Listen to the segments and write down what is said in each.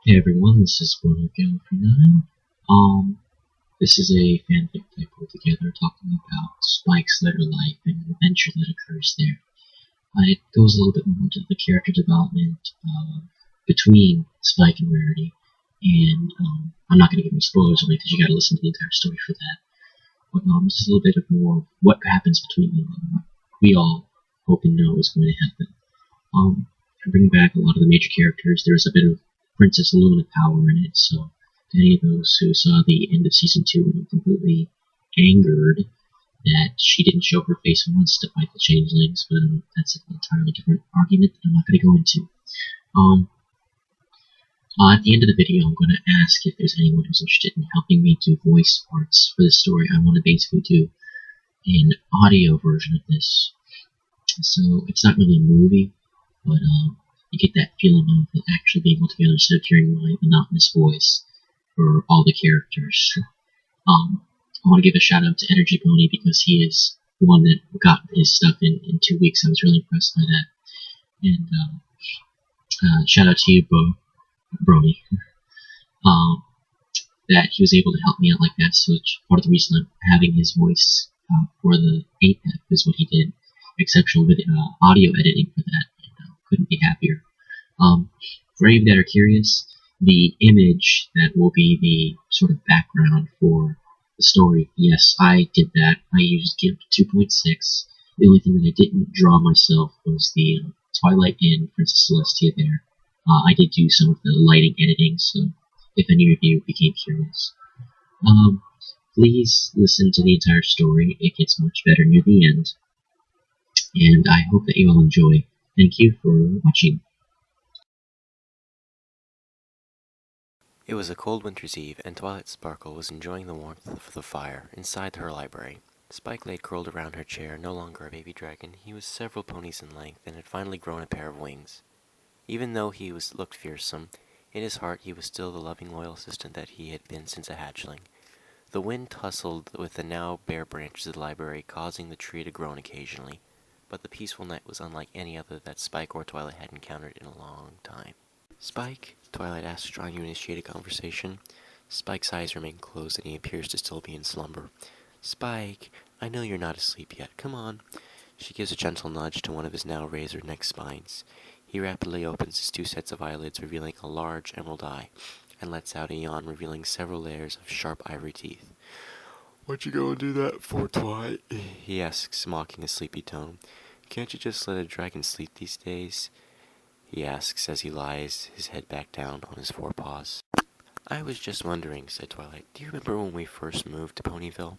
Hey everyone, this is Bruno 9. This is a fanfic that I put together talking about Spike's later life and the adventure that occurs there. It goes a little bit more into the character development between Spike and Rarity, and I'm not going to give any spoilers away because you got to listen to the entire story for that. But just a little bit of more what happens between them and what we all hope and know is going to happen. I bring back a lot of the major characters. There's a bit of Princess Luna power in it, so to any of those who saw the end of season 2 and were completely angered that she didn't show her face once to fight the changelings, but that's an entirely different argument that I'm not going to go into. At the end of the video, I'm going to ask if there's anyone who's interested in helping me do voice parts for this story. I want to basically do an audio version of this. So it's not really a movie, but you get that feeling of it actually being put together instead of hearing my monotonous voice for all the characters. I want to give a shout out to Energy Pony because he is the one that got his stuff in 2 weeks. I was really impressed by that. And shout out to you, Brony, that he was able to help me out like that. So it's part of the reason I'm having his voice for the 8-pack is what he did. Exceptional with audio editing for that. And, couldn't be happier. For any of you that are curious, the image that will be the sort of background for the story, yes, I did that. I used GIMP 2.6. The only thing that I didn't draw myself was the Twilight and Princess Celestia there. I did do some of the lighting editing, so if any of you became curious. Please listen to the entire story. It gets much better near the end. And I hope that you all enjoy. Thank you for watching. It was a cold winter's eve, and Twilight Sparkle was enjoying the warmth of the fire inside her library. Spike lay curled around her chair, no longer a baby dragon. He was several ponies in length and had finally grown a pair of wings. Even though he looked fearsome, in his heart he was still the loving, loyal assistant that he had been since a hatchling. The wind tussled with the now bare branches of the library, causing the tree to groan occasionally, but the peaceful night was unlike any other that Spike or Twilight had encountered in a long time. "Spike?" Twilight asked, trying to initiate a conversation. Spike's eyes remain closed, and he appears to still be in slumber. "Spike, I know you're not asleep yet. Come on." She gives a gentle nudge to one of his now razored neck spines. He rapidly opens his 2 sets of eyelids, revealing a large emerald eye, and lets out a yawn, revealing several layers of sharp ivory teeth. "What you gonna do that for, Twilight?" he asks, mocking a sleepy tone. "Can't you just let a dragon sleep these days?" he asks as he lies his head back down on his forepaws. "I was just wondering," said Twilight. "Do you remember when we first moved to Ponyville?"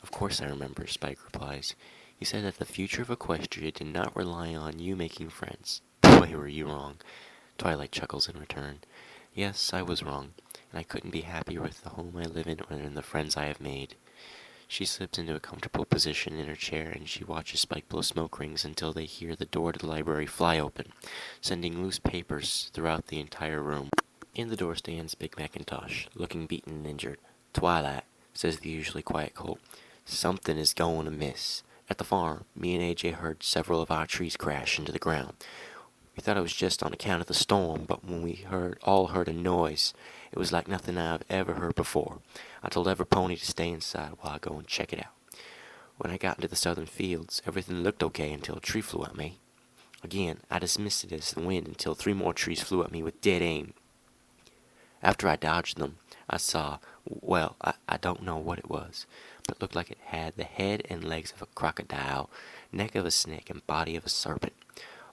"Of course I remember," Spike replies. "You said that the future of Equestria did not rely on you making friends." "Boy, were you wrong." Twilight chuckles in return. "Yes, I was wrong, and I couldn't be happier with the home I live in or in the friends I have made." She slips into a comfortable position in her chair, and she watches Spike blow smoke rings until they hear the door to the library fly open, sending loose papers throughout the entire room. In the door stands Big Macintosh, looking beaten and injured. "Twilight," says the usually quiet Colt, "something is going amiss. At the farm, me and AJ heard several of our trees crash into the ground. We thought it was just on account of the storm, but when we all heard a noise, it was like nothing I've ever heard before. I told every pony to stay inside while I go and check it out. When I got into the southern fields, everything looked okay until a tree flew at me. Again, I dismissed it as the wind until 3 more trees flew at me with dead aim. After I dodged them, I saw, well, I don't know what it was, but it looked like it had the head and legs of a crocodile, neck of a snake, and body of a serpent.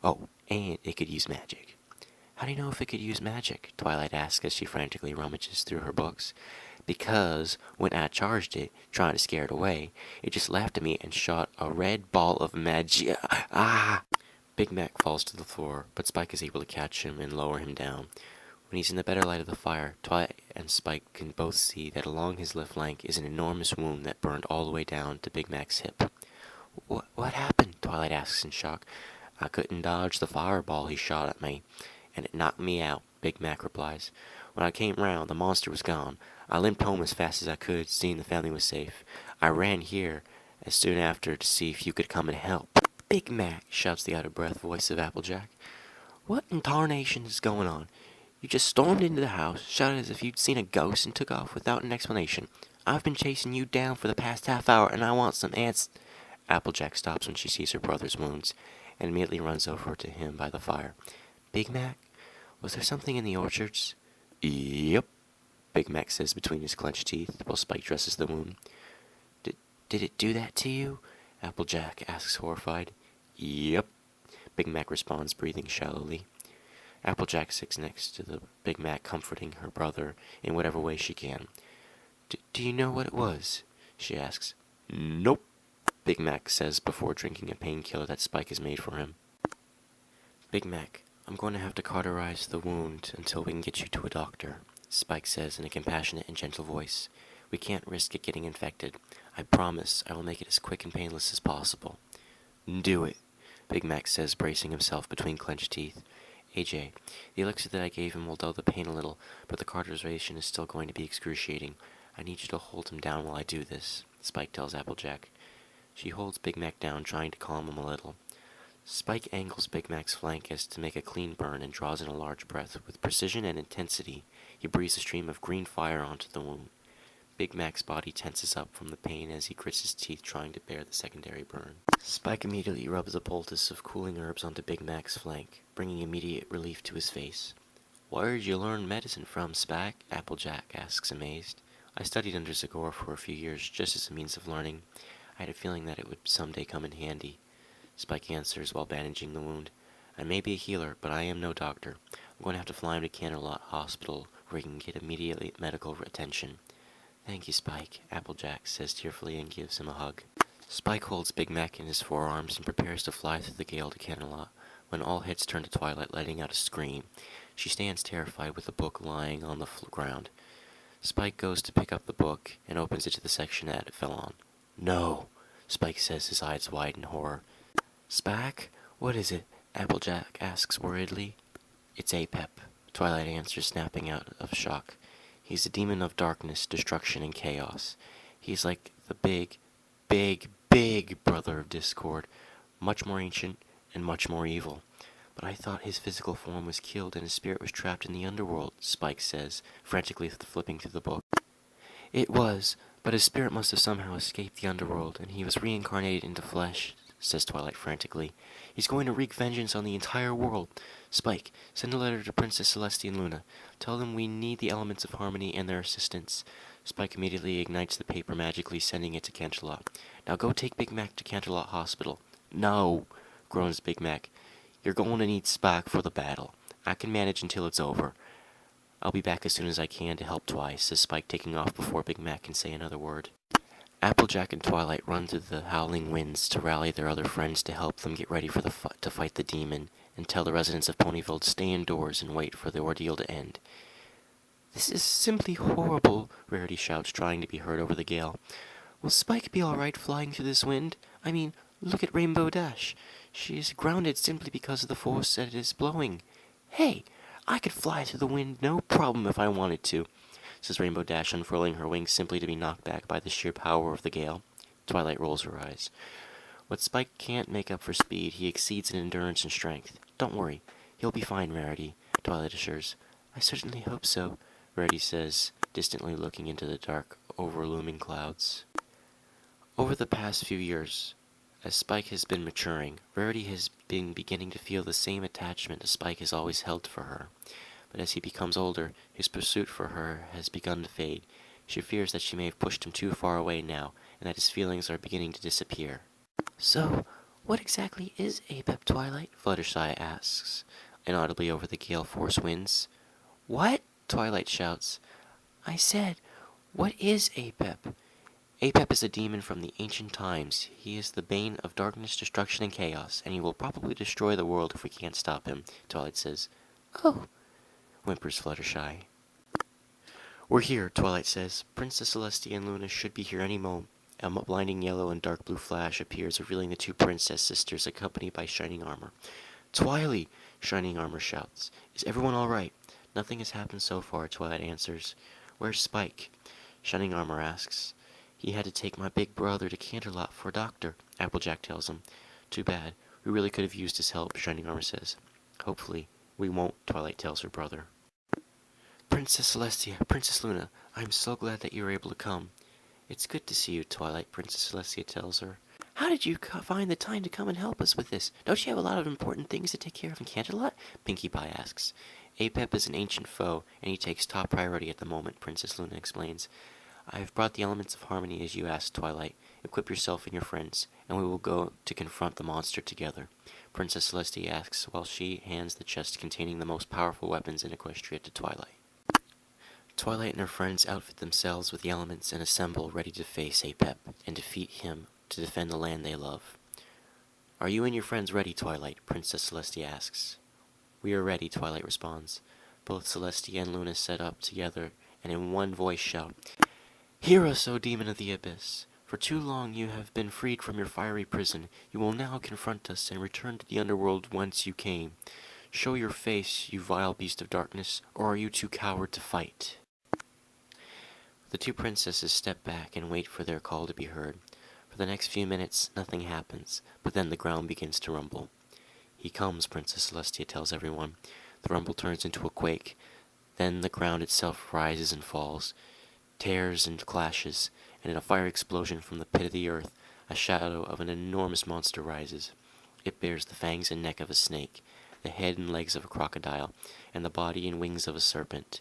Oh, and it could use magic." "How do you know if it could use magic?" Twilight asks as she frantically rummages through her books. "Because when I charged it, trying to scare it away, it just laughed at me and shot a red ball of magia. Ah!" Big Mac falls to the floor, but Spike is able to catch him and lower him down. When he's in the better light of the fire, Twilight and Spike can both see that along his left flank is an enormous wound that burned all the way down to Big Mac's hip. What happened?" Twilight asks in shock. "I couldn't dodge the fireball he shot at me, and it knocked me out," Big Mac replies. "When I came round, the monster was gone. I limped home as fast as I could, seeing the family was safe. I ran here as soon after to see if you could come and help." "Big Mac," shouts the out-of-breath voice of Applejack. "What in tarnation is going on? You just stormed into the house, shouted as if you'd seen a ghost, and took off without an explanation. I've been chasing you down for the past half hour, and I want some answers. Applejack stops when she sees her brother's wounds, and immediately runs over to him by the fire. Big Mac, was there something in the orchards? Yep, Big Mac says between his clenched teeth, while Spike dresses the wound. Did it do that to you? Applejack asks, horrified. Yep, Big Mac responds, breathing shallowly. Applejack sits next to the Big Mac, comforting her brother in whatever way she can. Do you know what it was? She asks. Nope, Big Mac says before drinking a painkiller that Spike has made for him. Big Mac, I'm going to have to cauterize the wound until we can get you to a doctor, Spike says in a compassionate and gentle voice. We can't risk it getting infected. I promise I will make it as quick and painless as possible. Do it, Big Mac says, bracing himself between clenched teeth. AJ, the elixir that I gave him will dull the pain a little, but the cauterization is still going to be excruciating. I need you to hold him down while I do this, Spike tells Applejack. She holds Big Mac down, trying to calm him a little. Spike angles Big Mac's flank as to make a clean burn and draws in a large breath. With precision and intensity, he breathes a stream of green fire onto the wound. Big Mac's body tenses up from the pain as he grits his teeth, trying to bear the secondary burn. Spike immediately rubs a poultice of cooling herbs onto Big Mac's flank, bringing immediate relief to his face. Where'd you learn medicine from, Spike? Applejack asks, amazed. I studied under Zagor for a few years, just as a means of learning. I had a feeling that it would someday come in handy, Spike answers while bandaging the wound. I may be a healer, but I am no doctor. I'm going to have to fly him to Canterlot Hospital, where he can get immediate medical attention. Thank you, Spike, Applejack says tearfully and gives him a hug. Spike holds Big Mac in his forearms and prepares to fly through the gale to Canterlot, when all heads turn to Twilight, letting out a scream. She stands terrified with the book lying on the ground. Spike goes to pick up the book and opens it to the section that it fell on. No, Spike says, his eyes wide in horror. Spike, what is it? Applejack asks worriedly. It's Apep, Twilight answers, snapping out of shock. He's a demon of darkness, destruction, and chaos. He's like the big, big brother of Discord, much more ancient and much more evil. But I thought his physical form was killed and his spirit was trapped in the underworld, Spike says, frantically flipping through the book. It was, but his spirit must have somehow escaped the underworld, and he was reincarnated into flesh, says Twilight frantically. He's going to wreak vengeance on the entire world. Spike, send a letter to Princess Celestia and Luna. Tell them we need the elements of harmony and their assistance. Spike immediately ignites the paper, magically sending it to Canterlot. Now go take Big Mac to Canterlot Hospital. No, groans Big Mac. You're going to need Spike for the battle. I can manage until it's over. I'll be back as soon as I can to help twice, says Spike, taking off before Big Mac can say another word. Applejack and Twilight run through the howling winds to rally their other friends to help them get ready for to fight the demon, and tell the residents of Ponyville to stay indoors and wait for the ordeal to end. This is simply horrible, Rarity shouts, trying to be heard over the gale. Will Spike be alright flying through this wind? I mean, look at Rainbow Dash. She is grounded simply because of the force that it is blowing. Hey, I could fly through the wind no problem if I wanted to, says Rainbow Dash, unfurling her wings simply to be knocked back by the sheer power of the gale. Twilight rolls her eyes. What Spike can't make up for speed, he exceeds in endurance and strength. Don't worry, he'll be fine, Rarity, Twilight assures. I certainly hope so, Rarity says, distantly looking into the dark, overlooming clouds. Over the past few years, as Spike has been maturing, Rarity has been beginning to feel the same attachment as Spike has always held for her. But as he becomes older, his pursuit for her has begun to fade. She fears that she may have pushed him too far away now, and that his feelings are beginning to disappear. So, what exactly is Apep, Twilight? Fluttershy asks, inaudibly over the gale force winds. What? Twilight shouts. I said, what is Apep? Apep is a demon from the ancient times. He is the bane of darkness, destruction, and chaos, and he will probably destroy the world if we can't stop him, Twilight says. Oh, whimpers Fluttershy. We're here, Twilight says. Princess Celestia and Luna should be here any moment. A blinding yellow and dark blue flash appears, revealing the two princess sisters accompanied by Shining Armor. Twilight! Shining Armor shouts. Is everyone alright? Nothing has happened so far, Twilight answers. Where's Spike? Shining Armor asks. He had to take my big brother to Canterlot for a doctor, Applejack tells him. Too bad. We really could have used his help, Shining Armor says. Hopefully, we won't, Twilight tells her brother. Princess Celestia, Princess Luna, I'm so glad that you were able to come. It's good to see you, Twilight, Princess Celestia tells her. How did you find the time to come and help us with this? Don't you have a lot of important things to take care of in Canterlot? Pinkie Pie asks. Apep is an ancient foe, and he takes top priority at the moment, Princess Luna explains. I have brought the elements of harmony as you asked, Twilight. Equip yourself and your friends, and we will go to confront the monster together. Princess Celestia asks while she hands the chest containing the most powerful weapons in Equestria to Twilight. Twilight and her friends outfit themselves with the elements and assemble ready to face Apep and defeat him to defend the land they love. Are you and your friends ready, Twilight? Princess Celestia asks. We are ready, Twilight responds. Both Celestia and Luna set up together and in one voice shout, Hear us, O demon of the abyss! For too long you have been freed from your fiery prison. You will now confront us and return to the underworld whence you came. Show your face, you vile beast of darkness, or are you too coward to fight? The two princesses step back and wait for their call to be heard. For the next few minutes, nothing happens, but then the ground begins to rumble. He comes, Princess Celestia tells everyone. The rumble turns into a quake. Then the ground itself rises and falls, tears and clashes, and in a fire explosion from the pit of the earth, a shadow of an enormous monster rises. It bears the fangs and neck of a snake, the head and legs of a crocodile, and the body and wings of a serpent.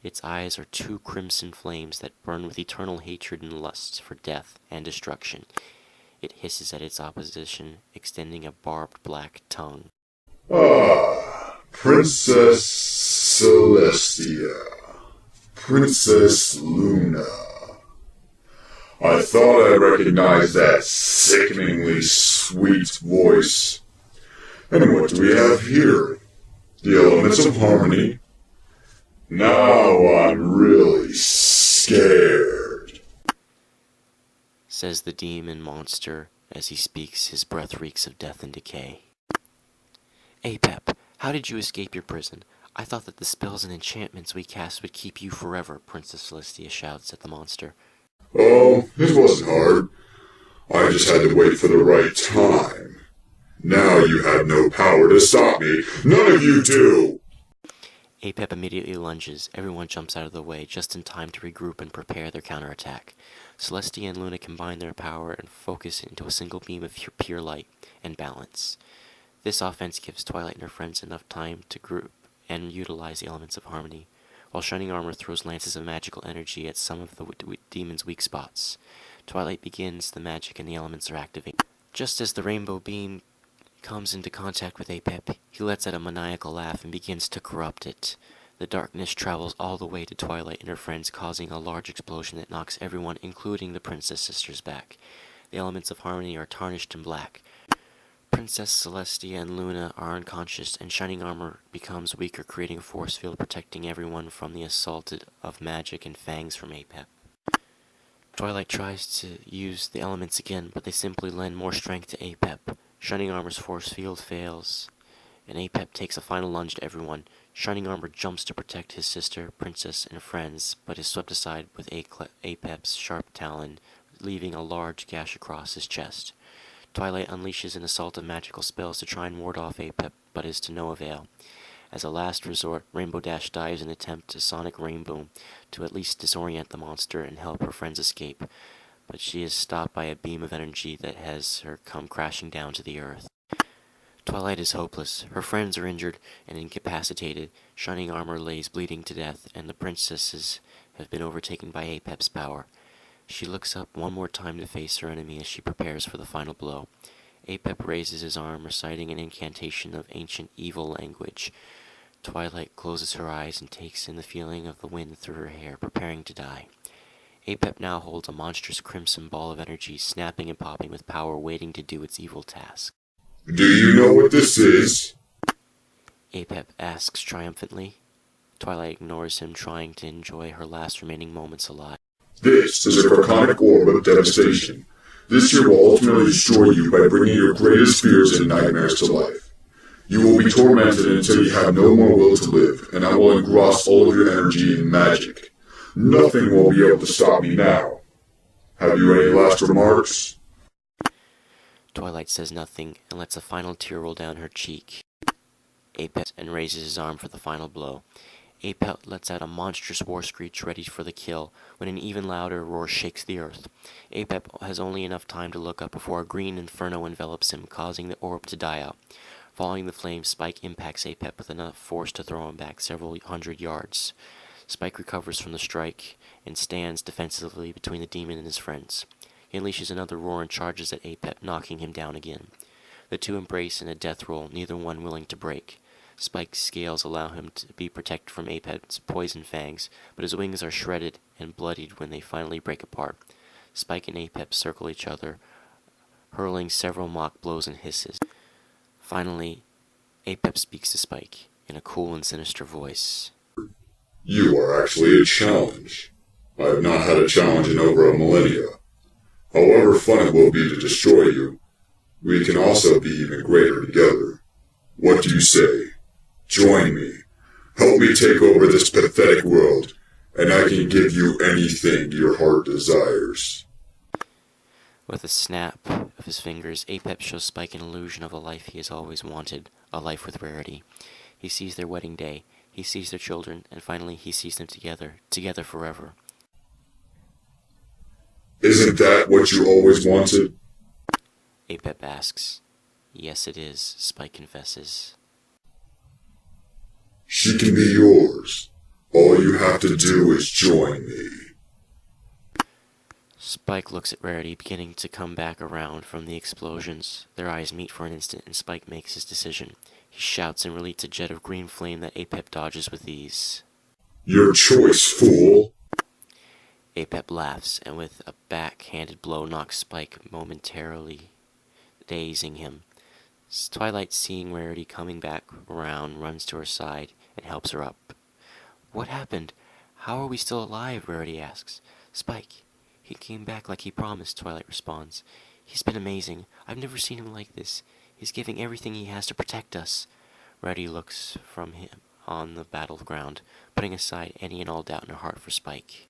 Its eyes are two crimson flames that burn with eternal hatred and lust for death and destruction. It hisses at its opposition, extending a barbed black tongue. Ah, Princess Celestia. Princess Luna. I thought I recognized that sickeningly sweet voice. And what do we have here? The elements of harmony. Now I'm really scared, says the demon monster. As he speaks, his breath reeks of death and decay. Apep, how did you escape your prison? I thought that the spells and enchantments we cast would keep you forever, Princess Celestia shouts at the monster. Oh, it wasn't hard. I just had to wait for the right time. Now you have no power to stop me. None of you do! Apep immediately lunges. Everyone jumps out of the way, just in time to regroup and prepare their counterattack. Celestia and Luna combine their power and focus into a single beam of pure light and balance. This offense gives Twilight and her friends enough time to group and utilize the elements of harmony, while Shining Armor throws lances of magical energy at some of the demon's weak spots. Twilight begins the magic and the elements are activated. Just as the rainbow beam comes into contact with Apep, he lets out a maniacal laugh and begins to corrupt it. The darkness travels all the way to Twilight and her friends, causing a large explosion that knocks everyone, including the Princess Sisters, back. The elements of harmony are tarnished and black. Princess Celestia and Luna are unconscious, and Shining Armor becomes weaker, creating a force field protecting everyone from the assault of magic and fangs from Apep. Twilight tries to use the elements again, but they simply lend more strength to Apep. Shining Armor's force field fails, and Apep takes a final lunge to everyone. Shining Armor jumps to protect his sister, Princess, and friends, but is swept aside with Apep's sharp talon, leaving a large gash across his chest. Twilight unleashes an assault of magical spells to try and ward off Apep, but is to no avail. As a last resort, Rainbow Dash dives in an attempt to sonic Rainbow to at least disorient the monster and help her friends escape, but she is stopped by a beam of energy that has her come crashing down to the earth. Twilight is hopeless. Her friends are injured and incapacitated. Shining Armor lays bleeding to death, and the princesses have been overtaken by Apep's power. She looks up one more time to face her enemy as she prepares for the final blow. Apep raises his arm, reciting an incantation of ancient evil language. Twilight closes her eyes and takes in the feeling of the wind through her hair, preparing to die. Apep now holds a monstrous crimson ball of energy, snapping and popping with power, waiting to do its evil task. Do you know what this is? Apep asks triumphantly. Twilight ignores him, trying to enjoy her last remaining moments alive. This is a draconic orb of devastation. This here will ultimately destroy you by bringing your greatest fears and nightmares to life. You will be tormented until you have no more will to live, and I will engross all of your energy in magic. Nothing will be able to stop me now. Have you any last remarks? Twilight says nothing and lets a final tear roll down her cheek. Apep and raises his arm for the final blow. Apep lets out a monstrous war screech ready for the kill, when an even louder roar shakes the earth. Apep has only enough time to look up before a green inferno envelops him, causing the orb to die out. Following the flames, Spike impacts Apep with enough force to throw him back several hundred yards. Spike recovers from the strike and stands defensively between the demon and his friends. He unleashes another roar and charges at Apep, knocking him down again. The two embrace in a death roll, neither one willing to break. Spike's scales allow him to be protected from Apep's poison fangs, but his wings are shredded and bloodied when they finally break apart. Spike and Apep circle each other, hurling several mock blows and hisses. Finally, Apep speaks to Spike in a cool and sinister voice. You are actually a challenge. I have not had a challenge in over a millennia. However fun it will be to destroy you, we can also be even greater together. What do you say? Join me. Help me take over this pathetic world, and I can give you anything your heart desires. With a snap of his fingers, Apep shows Spike an illusion of a life he has always wanted, a life with Rarity. He sees their wedding day, he sees their children, and finally he sees them together forever. Isn't that what you always wanted? Apep asks. Yes, it is, Spike confesses. She can be yours. All you have to do is join me. Spike looks at Rarity, beginning to come back around from the explosions. Their eyes meet for an instant, and Spike makes his decision. He shouts and releases a jet of green flame that Apep dodges with ease. Your choice, fool! Apep laughs, and with a backhanded blow knocks Spike momentarily, dazing him. Twilight, seeing Rarity coming back around, runs to her side and helps her up. What happened? How are we still alive? Rarity asks. Spike. He came back like he promised, Twilight responds. He's been amazing. I've never seen him like this. He's giving everything he has to protect us. Rarity looks from him on the battleground, putting aside any and all doubt in her heart for Spike.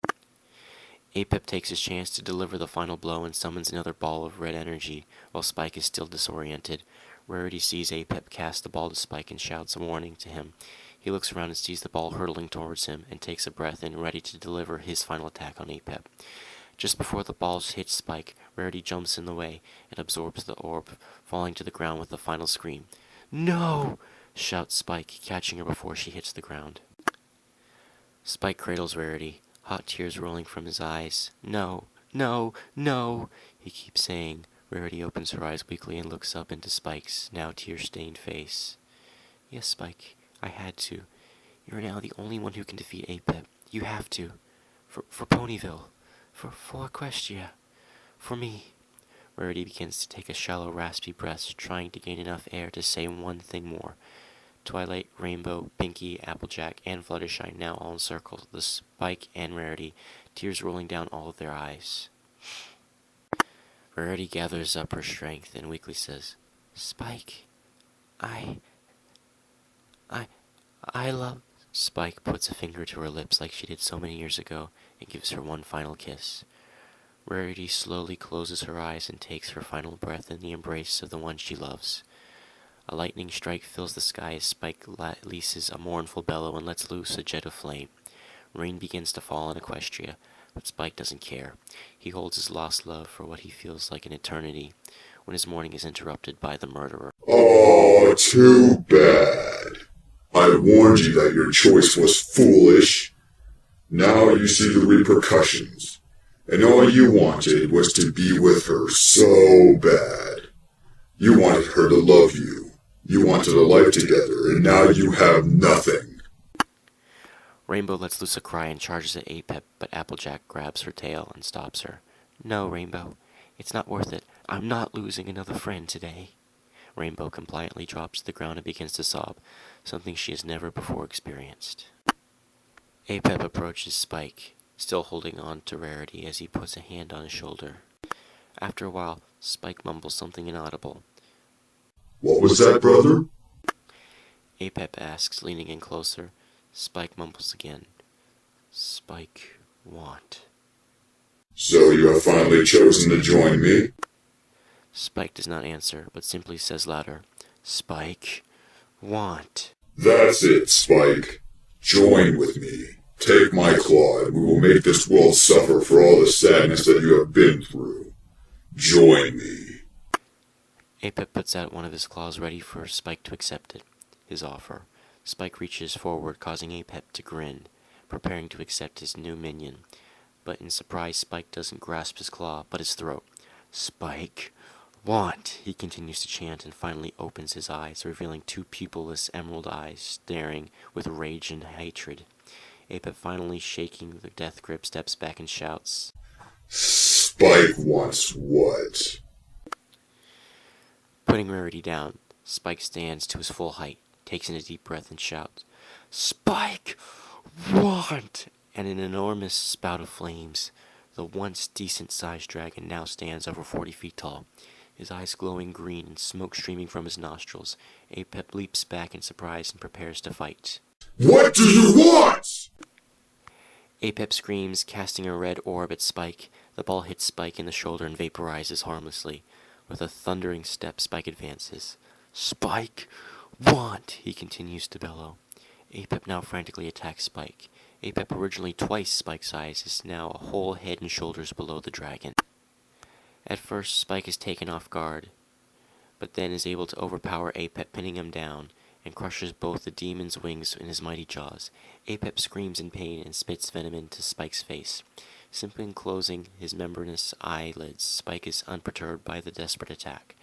Apep takes his chance to deliver the final blow and summons another ball of red energy, while Spike is still disoriented. Rarity sees Apep cast the ball to Spike and shouts a warning to him. He looks around and sees the ball hurtling towards him, and takes a breath in, ready to deliver his final attack on Apep. Just before the ball hits Spike, Rarity jumps in the way and absorbs the orb, falling to the ground with a final scream. No! Shouts Spike, catching her before she hits the ground. Spike cradles Rarity, hot tears rolling from his eyes. No, no, no, he keeps saying. Rarity opens her eyes weakly and looks up into Spike's now tear-stained face. Yes, Spike, I had to. You're now the only one who can defeat Apep. You have to. For Ponyville. For Equestria. For me. Rarity begins to take a shallow, raspy breath, trying to gain enough air to say one thing more. Twilight, Rainbow, Pinky, Applejack, and Fluttershy now all encircle the Spike and Rarity, tears rolling down all of their eyes. Rarity gathers up her strength and weakly says, Spike, I love... Spike puts a finger to her lips like she did so many years ago and gives her one final kiss. Rarity slowly closes her eyes and takes her final breath in the embrace of the one she loves. A lightning strike fills the sky as Spike releases a mournful bellow and lets loose a jet of flame. Rain begins to fall on Equestria, but Spike doesn't care. He holds his lost love for what he feels like an eternity, when his mourning is interrupted by the murderer. Oh, too bad. I warned you that your choice was foolish. Now you see the repercussions. And all you wanted was to be with her so bad. You wanted her to love you. You wanted a life together, and now you have nothing. Rainbow lets loose a cry and charges at Apep, but Applejack grabs her tail and stops her. No, Rainbow. It's not worth it. I'm not losing another friend today. Rainbow compliantly drops to the ground and begins to sob, something she has never before experienced. Apep approaches Spike, still holding on to Rarity as he puts a hand on his shoulder. After a while, Spike mumbles something inaudible. What was that, brother? Apep asks, leaning in closer. Spike mumbles again. Spike want. So you have finally chosen to join me? Spike does not answer, but simply says louder, Spike want. That's it, Spike. Join with me. Take my claw, and we will make this world suffer for all the sadness that you have been through. Join me. Apep puts out one of his claws ready for Spike to accept it, his offer. Spike reaches forward, causing Apep to grin, preparing to accept his new minion. But in surprise, Spike doesn't grasp his claw, but his throat. Spike, want, he continues to chant and finally opens his eyes, revealing two pupilless emerald eyes staring with rage and hatred. Apep, finally shaking the death grip, steps back and shouts, Spike wants what? Putting Rarity down, Spike stands to his full height, takes in a deep breath and shouts, Spike, want! And an enormous spout of flames. The once decent-sized dragon now stands over 40 feet tall, his eyes glowing green and smoke streaming from his nostrils. Apep leaps back in surprise and prepares to fight. What do you want? Apep screams, casting a red orb at Spike. The ball hits Spike in the shoulder and vaporizes harmlessly. With a thundering step, Spike advances. Spike, want! He continues to bellow. Apep now frantically attacks Spike. Apep, originally twice Spike's size, is now a whole head and shoulders below the dragon. At first, Spike is taken off guard, but then is able to overpower Apep, pinning him down, and crushes both the demon's wings in his mighty jaws. Apep screams in pain and spits venom into Spike's face. Simply closing his membranous eyelids, Spike is unperturbed by the desperate attack.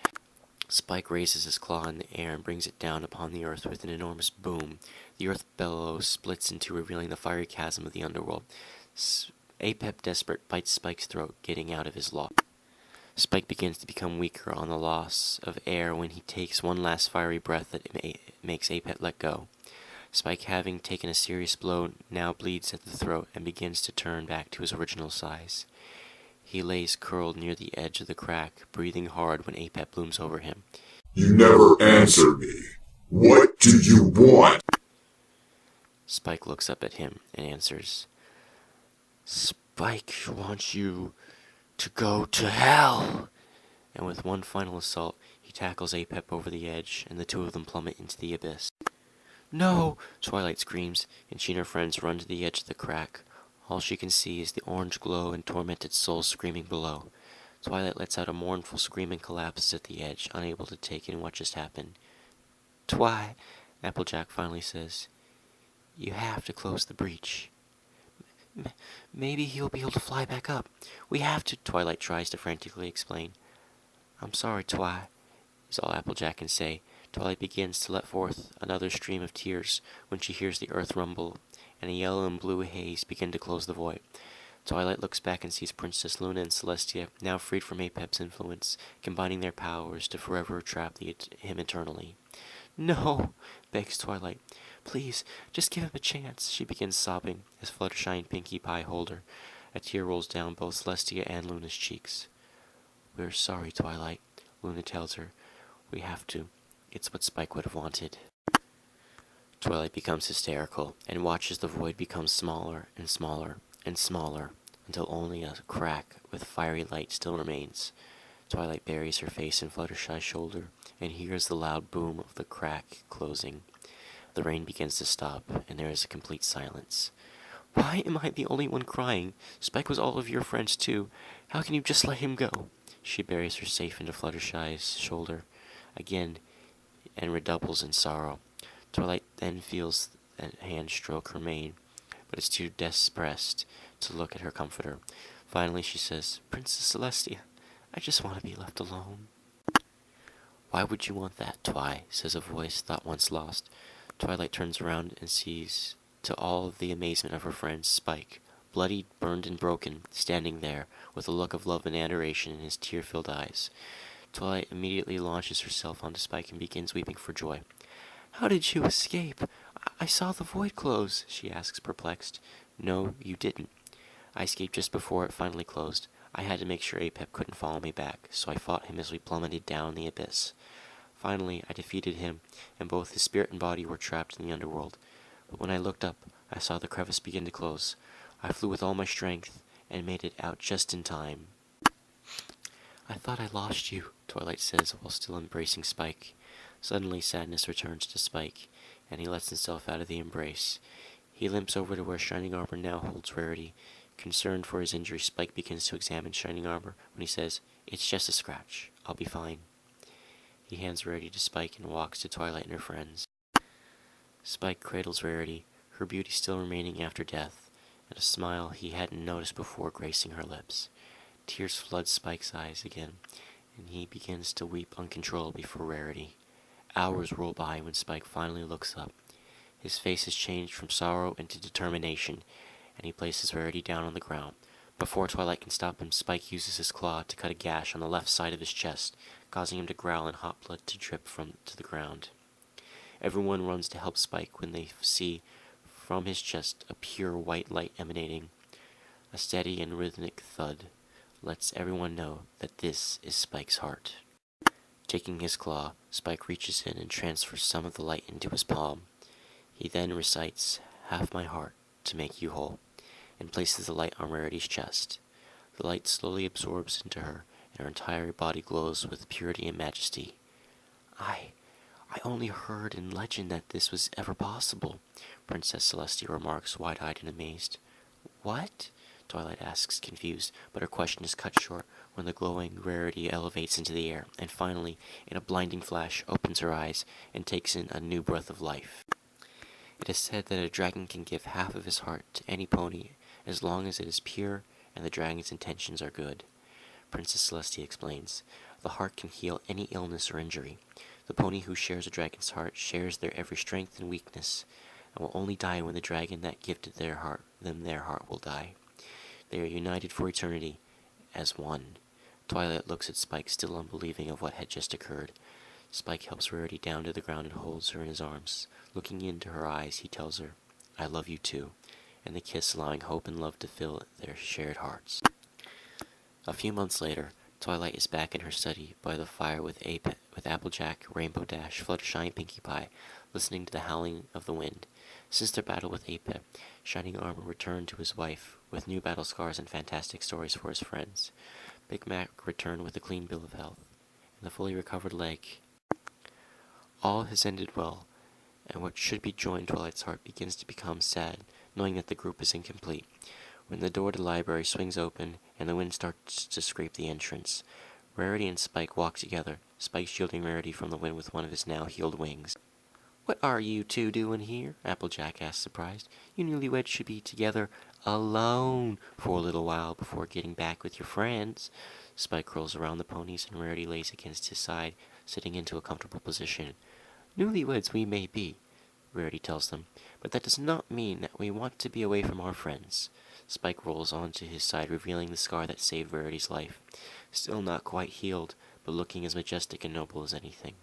Spike raises his claw in the air and brings it down upon the earth with an enormous boom. The earth bellows splits in two, revealing the fiery chasm of the underworld. Apep, desperate, bites Spike's throat, getting out of his lock. Spike begins to become weaker on the loss of air when he takes one last fiery breath that makes Apep let go. Spike, having taken a serious blow, now bleeds at the throat and begins to turn back to his original size. He lays curled near the edge of the crack, breathing hard when Apep looms over him. You never answer me. What do you want? Spike looks up at him and answers, Spike wants you to go to hell! And with one final assault, he tackles Apep over the edge, and the two of them plummet into the abyss. No! Twilight screams, and she and her friends run to the edge of the crack. All she can see is the orange glow and tormented souls screaming below. Twilight lets out a mournful scream and collapses at the edge, unable to take in what just happened. Twi, Applejack finally says, you have to close the breach. Maybe he'll be able to fly back up. We have to, Twilight tries to frantically explain. I'm sorry, Twi, is all Applejack can say. Twilight begins to let forth another stream of tears when she hears the earth rumble, and a yellow and blue haze begin to close the void. Twilight looks back and sees Princess Luna and Celestia, now freed from Apep's influence, combining their powers to forever trap him eternally. No, begs Twilight. Please, just give him a chance, she begins sobbing as Fluttershy and Pinkie Pie hold her. A tear rolls down both Celestia and Luna's cheeks. We're sorry, Twilight, Luna tells her. We have to. It's what Spike would have wanted. Twilight becomes hysterical and watches the void become smaller and smaller and smaller until only a crack with fiery light still remains. Twilight buries her face in Fluttershy's shoulder and hears the loud boom of the crack closing. The rain begins to stop, and there is a complete silence. Why am I the only one crying? Spike was all of your friends too. How can you just let him go? She buries her safe into Fluttershy's shoulder again and redoubles in sorrow. Twilight then feels a hand stroke her mane, but is too distressed to look at her comforter. Finally she says, Princess Celestia, I just want to be left alone. Why would you want that, Twi? Says a voice thought once lost. Twilight turns around and sees, to all of the amazement of her friends, Spike, bloodied, burned, and broken, standing there, with a look of love and adoration in his tear-filled eyes. Twilight immediately launches herself onto Spike and begins weeping for joy. How did you escape? I saw the void close, she asks, perplexed. No, you didn't. I escaped just before it finally closed. I had to make sure Apep couldn't follow me back, so I fought him as we plummeted down the abyss. Finally, I defeated him, and both his spirit and body were trapped in the underworld. But when I looked up, I saw the crevice begin to close. I flew with all my strength, and made it out just in time. I thought I lost you, Twilight says while still embracing Spike. Suddenly sadness returns to Spike, and he lets himself out of the embrace. He limps over to where Shining Armor now holds Rarity. Concerned for his injury, Spike begins to examine Shining Armor when he says, "It's just a scratch. I'll be fine." He hands Rarity to Spike and walks to Twilight and her friends. Spike cradles Rarity, her beauty still remaining after death, and a smile he hadn't noticed before gracing her lips. Tears flood Spike's eyes again, and he begins to weep uncontrollably for Rarity. Hours roll by when Spike finally looks up. His face has changed from sorrow into determination, and he places Rarity down on the ground. Before Twilight can stop him, Spike uses his claw to cut a gash on the left side of his chest, causing him to growl and hot blood to drip to the ground. Everyone runs to help Spike when they see from his chest a pure white light emanating. A steady and rhythmic thud lets everyone know that this is Spike's heart. Taking his claw, Spike reaches in and transfers some of the light into his palm. He then recites, "Half my heart to make you whole," and places the light on Rarity's chest. The light slowly absorbs into her, and her entire body glows with purity and majesty. I only heard in legend that this was ever possible," Princess Celestia remarks, wide-eyed and amazed. "What?" Twilight asks, confused, but her question is cut short when the glowing Rarity elevates into the air, and finally, in a blinding flash, opens her eyes and takes in a new breath of life. It is said that a dragon can give half of his heart to any pony as long as it is pure and the dragon's intentions are good. Princess Celestia explains, "The heart can heal any illness or injury. The pony who shares a dragon's heart shares their every strength and weakness, and will only die when the dragon that gifted their heart will die. They are united for eternity, as one." Twilight looks at Spike, still unbelieving of what had just occurred. Spike helps Rarity down to the ground and holds her in his arms. Looking into her eyes, he tells her, "I love you too," and they kiss, allowing hope and love to fill their shared hearts. A few months later, Twilight is back in her study by the fire with Applejack, Rainbow Dash, Fluttershy, and Pinkie Pie, listening to the howling of the wind. Since their battle with Ape, Shining Armor returned to his wife with new battle scars and fantastic stories for his friends. Big Mac returned with a clean bill of health and the fully recovered leg. All has ended well, and what should be joy in Twilight's heart begins to become sad, knowing that the group is incomplete. When the door to the library swings open and the wind starts to scrape the entrance, Rarity and Spike walk together, Spike shielding Rarity from the wind with one of his now healed wings. "What are you two doing here?" Applejack asks, surprised. "You newlyweds should be together alone for a little while before getting back with your friends." Spike curls around the ponies and Rarity lays against his side, sitting into a comfortable position. "Newlyweds we may be," Rarity tells them, "but that does not mean that we want to be away from our friends." Spike rolls onto his side, revealing the scar that saved Rarity's life. Still not quite healed, but looking as majestic and noble as anything.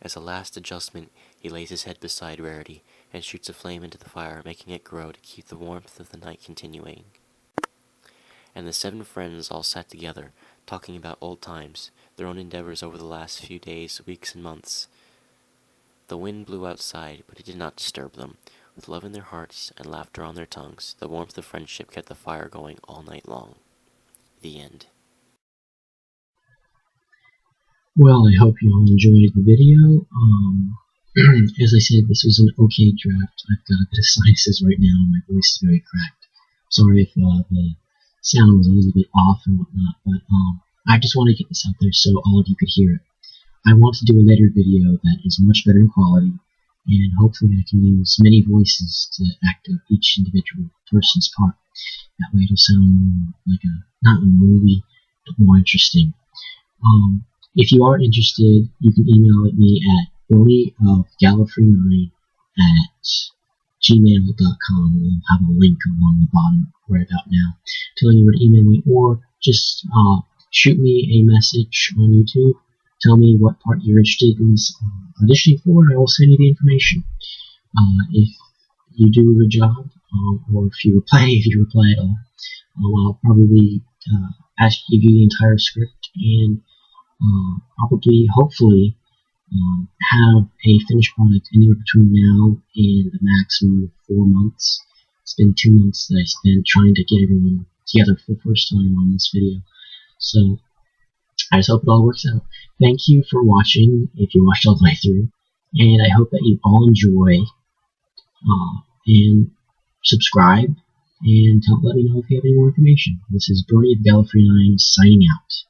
As a last adjustment, he lays his head beside Rarity and shoots a flame into the fire, making it grow to keep the warmth of the night continuing. And the 7 friends all sat together, talking about old times, their own endeavors over the last few days, weeks, and months. The wind blew outside, but it did not disturb them. With love in their hearts and laughter on their tongues, the warmth of friendship kept the fire going all night long. The end. Well, I hope you all enjoyed the video. As I said, this was an okay draft. I've got a bit of sinuses right now, and my voice is very cracked. Sorry if the sound was a little bit off and whatnot, but I just want to get this out there so all of you could hear it. I want to do a later video that is much better in quality, and hopefully I can use many voices to act out each individual person's part. That way it'll sound like not a movie, but more interesting. If you are interested, you can email me at bonnieofgallifrey9@gmail.com. We'll have a link along the bottom right about now telling you where to email me, or just shoot me a message on YouTube. Tell me what part you're interested in auditioning for, and I will send you the information. If you do a good job, or if you reply at all, I'll probably give you the entire script and hopefully, have a finished product anywhere between now and the maximum of 4 months. It's been 2 months that I spent trying to get everyone together for the first time on this video. So, I just hope it all works out. Thank you for watching, if you watched all the way through, and I hope that you all enjoy and subscribe, and let me know if you have any more information. This is Bernie of Gallifrey 9 signing out.